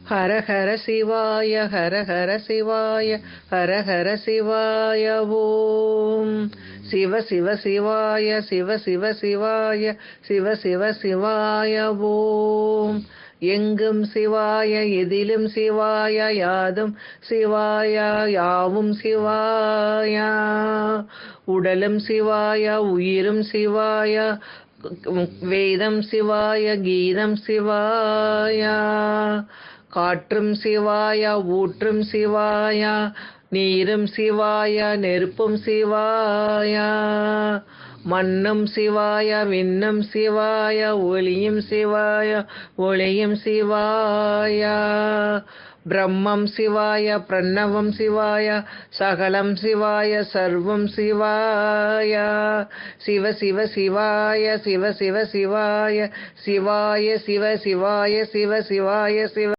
ஹர ஹர சிவாய ஹர ஹர சிவாய ஹர ஹர சிவாய ஓம் சிவ சிவ சிவாய சிவ சிவ சிவாய சிவ சிவ சிவாய ஓம் எங்கும் சிவாய எதிலும் சிவாய யாதும் சிவாய யாவும் சிவாய உடலும் சிவாய உயிரும் சிவாய வேதம் சிவாய கீதம் சிவாய காற்றும் சிவாய ஊற்றும் சிவாய நீரும் சிவாய நெருப்பும் சிவாய மண்ணும் சிவாய விண்ணும் சிவாய ஒளியும் சிவாய ஒளியும் சிவாய பிரம்மம் சிவாய பிரணவம் சிவாய சகலம் சிவாய சர்வம் சிவாய சிவ சிவ சிவாய சிவ சிவ சிவாய சிவாய சிவ சிவாய சிவ சிவாய சிவ